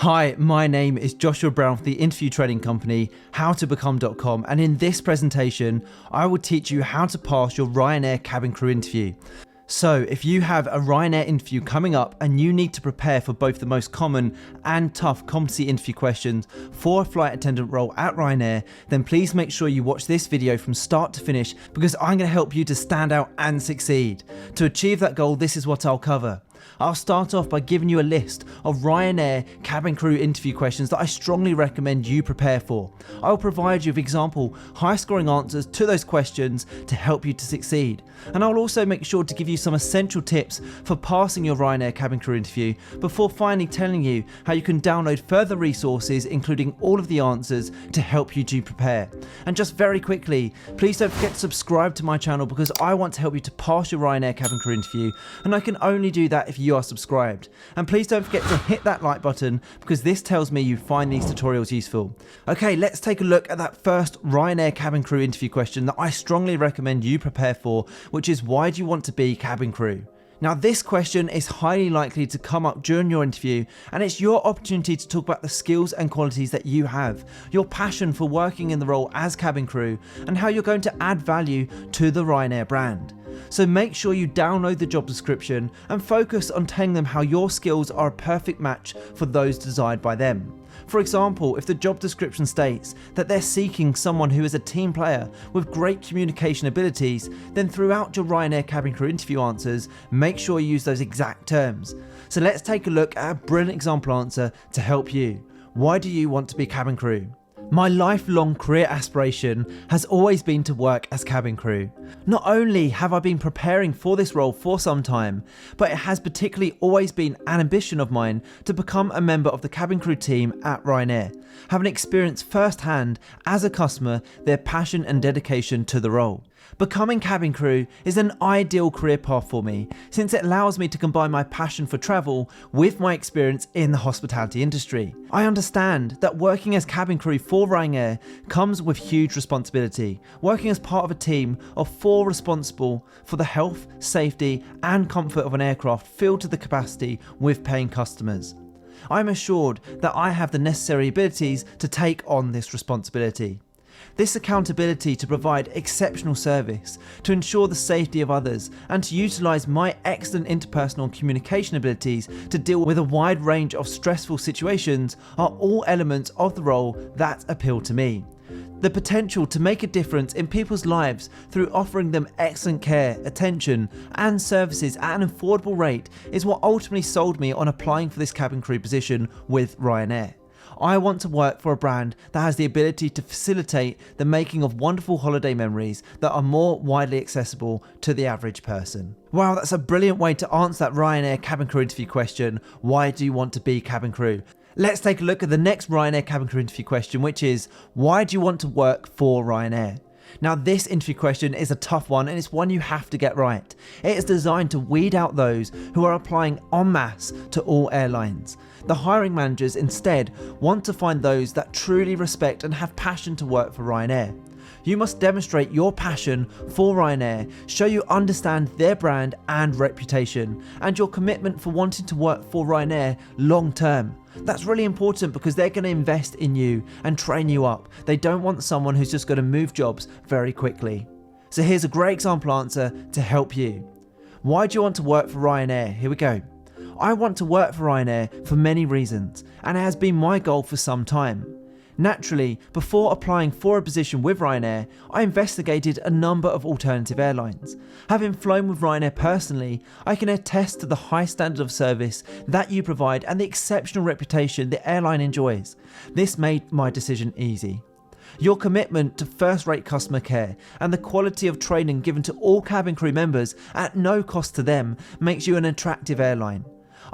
Hi, my name is Joshua Brown for the interview training company howtobecome.com, and in this presentation I will teach you how to pass your Ryanair cabin crew interview. So if you have a Ryanair interview coming up and you need to prepare for both the most common and tough competency interview questions for a flight attendant role at Ryanair, then please make sure you watch this video from start to finish, because I'm going to help you to stand out and succeed. To achieve that goal, this is what I'll cover. I'll start off by giving you a list of Ryanair cabin crew interview questions that I strongly recommend you prepare for. I'll provide you with example high scoring answers to those questions to help you to succeed. And I'll also make sure to give you some essential tips for passing your Ryanair cabin crew interview before finally telling you how you can download further resources including all of the answers to help you to prepare. And just very quickly, please don't forget to subscribe to my channel, because I want to help you to pass your Ryanair cabin crew interview, and I can only do that if you are subscribed. And please don't forget to hit that like button, because this tells me you find these tutorials useful. Okay, let's take a look at that first Ryanair cabin crew interview question that I strongly recommend you prepare for, which is, why do you want to be cabin crew? Now, this question is highly likely to come up during your interview, and it's your opportunity to talk about the skills and qualities that you have, your passion for working in the role as cabin crew, and how you're going to add value to the Ryanair brand. So make sure you download the job description and focus on telling them how your skills are a perfect match for those desired by them. For example, if the job description states that they're seeking someone who is a team player with great communication abilities, then throughout your Ryanair cabin crew interview answers, make sure you use those exact terms. So let's take a look at a brilliant example answer to help you. Why do you want to be cabin crew? My lifelong career aspiration has always been to work as cabin crew. Not only have I been preparing for this role for some time, but it has particularly always been an ambition of mine to become a member of the cabin crew team at Ryanair, having experienced firsthand as a customer their passion and dedication to the role. Becoming cabin crew is an ideal career path for me, since it allows me to combine my passion for travel with my experience in the hospitality industry. I understand that working as cabin crew for Ryanair comes with huge responsibility, working as part of a team of 4 responsible for the health, safety and comfort of an aircraft filled to the capacity with paying customers. I'm assured that I have the necessary abilities to take on this responsibility. This accountability to provide exceptional service, to ensure the safety of others, and to utilise my excellent interpersonal communication abilities to deal with a wide range of stressful situations are all elements of the role that appeal to me. The potential to make a difference in people's lives through offering them excellent care, attention and services at an affordable rate is what ultimately sold me on applying for this cabin crew position with Ryanair. I want to work for a brand that has the ability to facilitate the making of wonderful holiday memories that are more widely accessible to the average person. Wow, that's a brilliant way to answer that Ryanair cabin crew interview question, why do you want to be cabin crew? Let's take a look at the next Ryanair cabin crew interview question, which is, why do you want to work for Ryanair? Now, this interview question is a tough one, and it's one you have to get right. It is designed to weed out those who are applying en masse to all airlines. The hiring managers instead want to find those that truly respect and have passion to work for Ryanair. You must demonstrate your passion for Ryanair, show you understand their brand and reputation, and your commitment for wanting to work for Ryanair long term. That's really important, because they're going to invest in you and train you up. They don't want someone who's just going to move jobs very quickly. So here's a great example answer to help you. Why do you want to work for Ryanair? Here we go. I want to work for Ryanair for many reasons, and it has been my goal for some time. Naturally, before applying for a position with Ryanair, I investigated a number of alternative airlines. Having flown with Ryanair personally, I can attest to the high standard of service that you provide and the exceptional reputation the airline enjoys. This made my decision easy. Your commitment to first-rate customer care and the quality of training given to all cabin crew members at no cost to them makes you an attractive airline.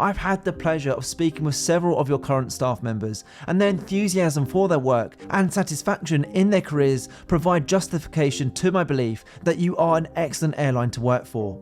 I've had the pleasure of speaking with several of your current staff members, and their enthusiasm for their work and satisfaction in their careers provide justification to my belief that you are an excellent airline to work for.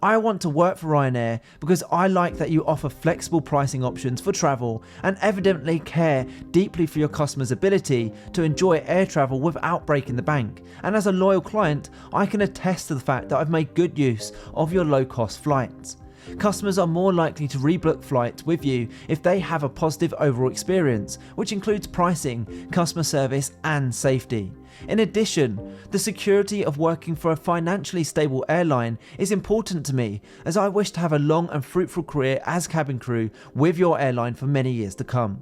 I want to work for Ryanair because I like that you offer flexible pricing options for travel and evidently care deeply for your customers' ability to enjoy air travel without breaking the bank. And as a loyal client, I can attest to the fact that I've made good use of your low-cost flights. Customers are more likely to rebook flights with you if they have a positive overall experience, which includes pricing, customer service, and safety. In addition, the security of working for a financially stable airline is important to me, as I wish to have a long and fruitful career as cabin crew with your airline for many years to come.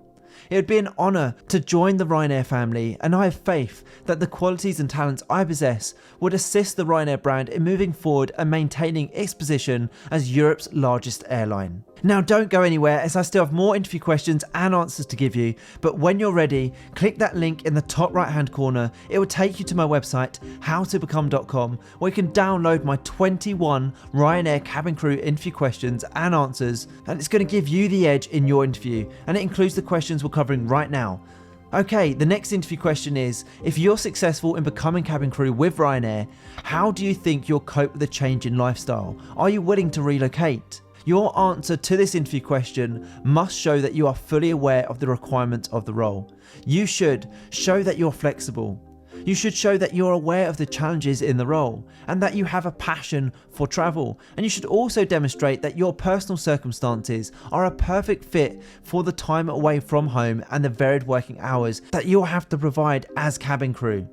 It would be an honour to join the Ryanair family, and I have faith that the qualities and talents I possess would assist the Ryanair brand in moving forward and maintaining its position as Europe's largest airline. Now don't go anywhere, as I still have more interview questions and answers to give you, but when you're ready, click that link in the top right hand corner. It will take you to my website, howtobecome.com, where you can download my 21 Ryanair Cabin Crew interview questions and answers, and it's going to give you the edge in your interview, and it includes the questions we're covering right now. Okay, the next interview question is, if you're successful in becoming cabin crew with Ryanair, how do you think you'll cope with the change in lifestyle? Are you willing to relocate? Your answer to this interview question must show that you are fully aware of the requirements of the role. You should show that you're flexible. You should show that you're aware of the challenges in the role and that you have a passion for travel. And you should also demonstrate that your personal circumstances are a perfect fit for the time away from home and the varied working hours that you'll have to provide as cabin crew.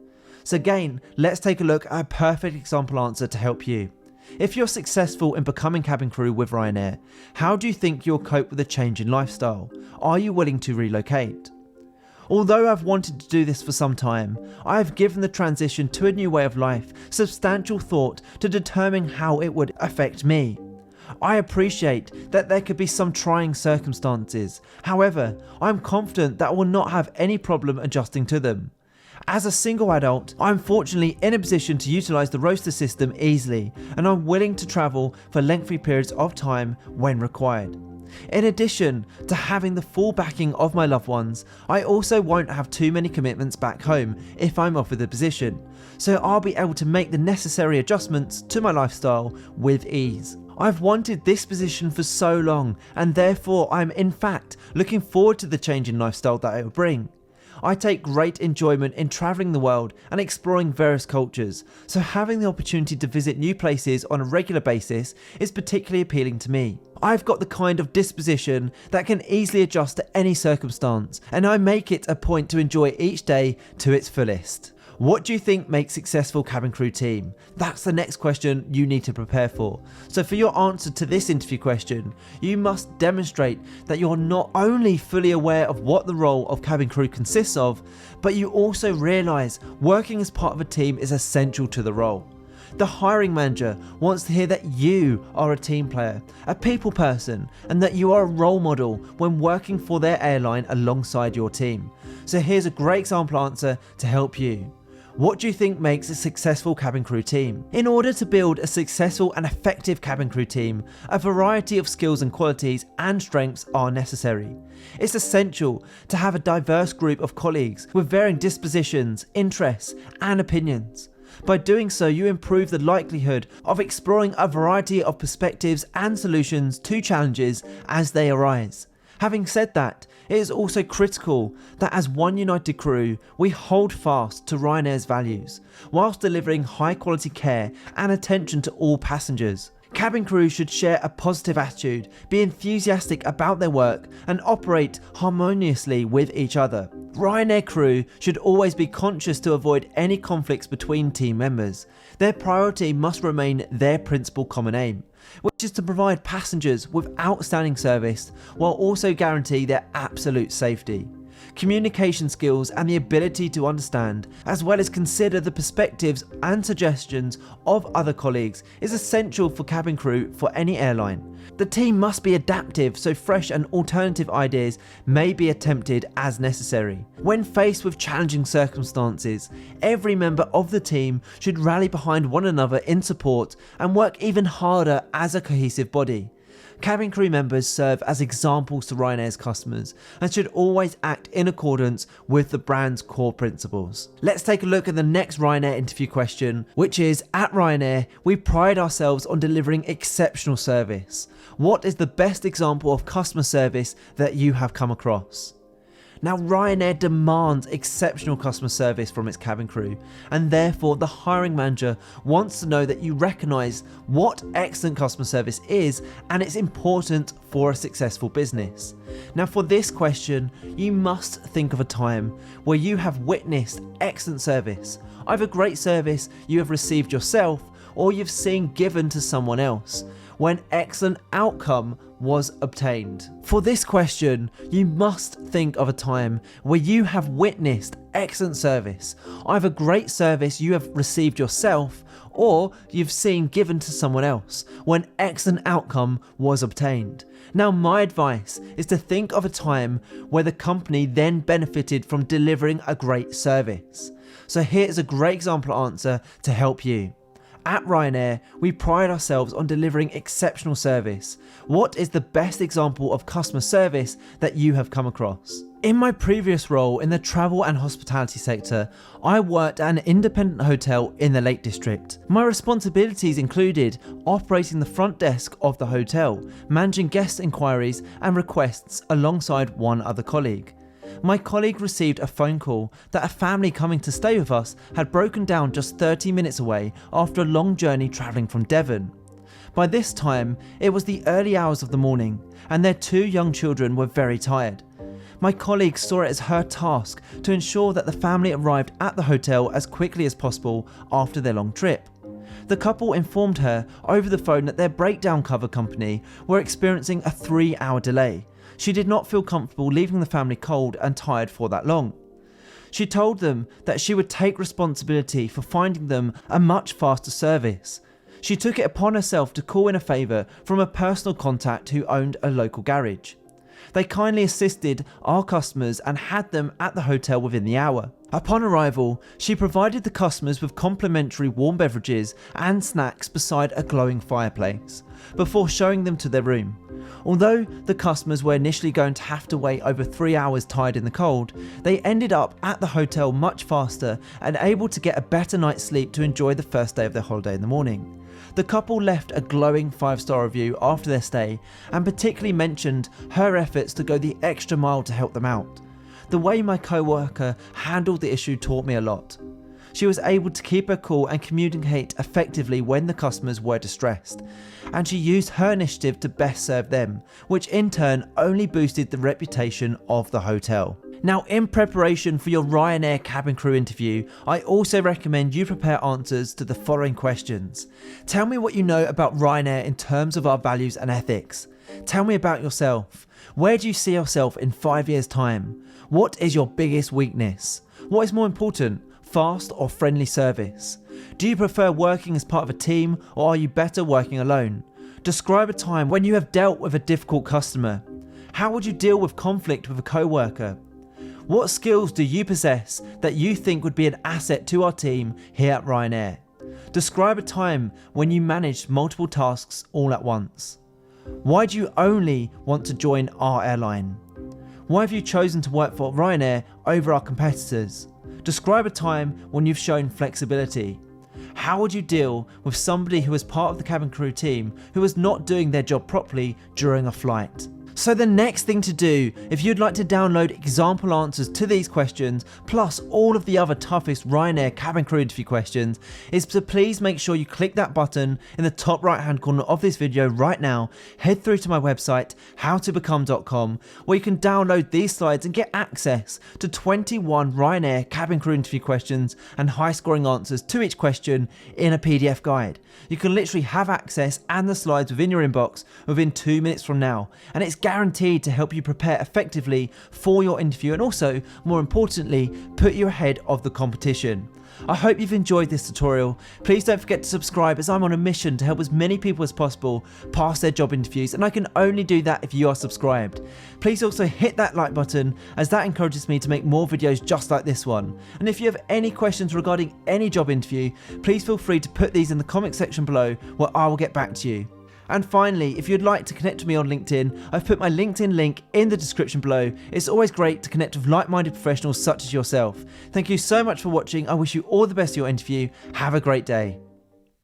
So again, let's take a look at a perfect example answer to help you. If you're successful in becoming cabin crew with Ryanair, how do you think you'll cope with the change in lifestyle? Are you willing to relocate? Although I've wanted to do this for some time, I have given the transition to a new way of life substantial thought to determine how it would affect me. I appreciate that there could be some trying circumstances. However, I'm confident that I will not have any problem adjusting to them. As a single adult, I'm fortunately in a position to utilise the roster system easily, and I'm willing to travel for lengthy periods of time when required. In addition to having the full backing of my loved ones, I also won't have too many commitments back home if I'm offered the position, so I'll be able to make the necessary adjustments to my lifestyle with ease. I've wanted this position for so long, and therefore I'm in fact looking forward to the change in lifestyle that it will bring. I take great enjoyment in travelling the world and exploring various cultures, so having the opportunity to visit new places on a regular basis is particularly appealing to me. I've got the kind of disposition that can easily adjust to any circumstance, and I make it a point to enjoy each day to its fullest. What do you think makes a successful cabin crew team? That's the next question you need to prepare for. So for your answer to this interview question, you must demonstrate that you're not only fully aware of what the role of cabin crew consists of, but you also realise working as part of a team is essential to the role. The hiring manager wants to hear that you are a team player, a people person, and that you are a role model when working for their airline alongside your team. So here's a great example answer to help you. What do you think makes a successful cabin crew team? In order to build a successful and effective cabin crew team, a variety of skills and qualities and strengths are necessary. It's essential to have a diverse group of colleagues with varying dispositions, interests, and opinions. By doing so, you improve the likelihood of exploring a variety of perspectives and solutions to challenges as they arise. Having said that, it is also critical that as one united crew, we hold fast to Ryanair's values, whilst delivering high quality care and attention to all passengers. Cabin crew should share a positive attitude, be enthusiastic about their work, and operate harmoniously with each other. Ryanair crew should always be conscious to avoid any conflicts between team members. Their priority must remain their principal common aim, which is to provide passengers with outstanding service while also guarantee their absolute safety. Communication skills and the ability to understand, as well as consider the perspectives and suggestions of other colleagues, is essential for cabin crew for any airline. The team must be adaptive, so fresh and alternative ideas may be attempted as necessary. When faced with challenging circumstances, every member of the team should rally behind one another in support and work even harder as a cohesive body. Cabin crew members serve as examples to Ryanair's customers and should always act in accordance with the brand's core principles. Let's take a look at the next Ryanair interview question, which is, at Ryanair, we pride ourselves on delivering exceptional service. What is the best example of customer service that you have come across? Now, Ryanair demands exceptional customer service from its cabin crew, and therefore the hiring manager wants to know that you recognise what excellent customer service is and it's important for a successful business. Now, for this question, you must think of a time where you have witnessed excellent service, either great service you have received yourself or you've seen given to someone else, when excellent outcome was obtained. For this question, you must think of a time where you have witnessed excellent service, either great service you have received yourself or you've seen given to someone else, when excellent outcome was obtained. Now, my advice is to think of a time where the company then benefited from delivering a great service. So here's a great example answer to help you. At Ryanair, we pride ourselves on delivering exceptional service. What is the best example of customer service that you have come across? In my previous role in the travel and hospitality sector, I worked at an independent hotel in the Lake District. My responsibilities included operating the front desk of the hotel, managing guest inquiries and requests alongside one other colleague. My colleague received a phone call that a family coming to stay with us had broken down just 30 minutes away after a long journey travelling from Devon. By this time, it was the early hours of the morning and their 2 young children were very tired. My colleague saw it as her task to ensure that the family arrived at the hotel as quickly as possible after their long trip. The couple informed her over the phone that their breakdown cover company were experiencing a 3-hour delay. She did not feel comfortable leaving the family cold and tired for that long. She told them that she would take responsibility for finding them a much faster service. She took it upon herself to call in a favour from a personal contact who owned a local garage. They kindly assisted our customers and had them at the hotel within the hour. Upon arrival, she provided the customers with complimentary warm beverages and snacks beside a glowing fireplace, before showing them to their room. Although the customers were initially going to have to wait over 3 hours tired in the cold, they ended up at the hotel much faster and able to get a better night's sleep to enjoy the first day of their holiday in the morning. The couple left a glowing 5-star review after their stay and particularly mentioned her efforts to go the extra mile to help them out. The way my co-worker handled the issue taught me a lot. She was able to keep her cool and communicate effectively when the customers were distressed, and she used her initiative to best serve them, which in turn only boosted the reputation of the hotel. Now, in preparation for your Ryanair Cabin Crew interview, I also recommend you prepare answers to the following questions. Tell me what you know about Ryanair in terms of our values and ethics. Tell me about yourself. Where do you see yourself in 5 years' time? What is your biggest weakness? What is more important, fast or friendly service? Do you prefer working as part of a team or are you better working alone? Describe a time when you have dealt with a difficult customer. How would you deal with conflict with a co-worker? What skills do you possess that you think would be an asset to our team here at Ryanair? Describe a time when you managed multiple tasks all at once. Why do you only want to join our airline? Why have you chosen to work for Ryanair over our competitors? Describe a time when you've shown flexibility. How would you deal with somebody who is part of the cabin crew team who was not doing their job properly during a flight? So the next thing to do, if you'd like to download example answers to these questions, plus all of the other toughest Ryanair cabin crew interview questions, is to please make sure you click that button in the top right hand corner of this video right now, head through to my website, howtobecome.com, where you can download these slides and get access to 21 Ryanair cabin crew interview questions and high scoring answers to each question in a PDF guide. You can literally have access and the slides within your inbox within 2 minutes from now, and it's guaranteed to help you prepare effectively for your interview and also, more importantly, put you ahead of the competition. I hope you've enjoyed this tutorial. Please don't forget to subscribe, as I'm on a mission to help as many people as possible pass their job interviews, and I can only do that if you are subscribed. Please also hit that like button, as that encourages me to make more videos just like this one. And if you have any questions regarding any job interview, please feel free to put these in the comment section below, where I will get back to you. And finally, if you'd like to connect with me on LinkedIn, I've put my LinkedIn link in the description below. It's always great to connect with like-minded professionals such as yourself. Thank you so much for watching. I wish you all the best for your interview. Have a great day.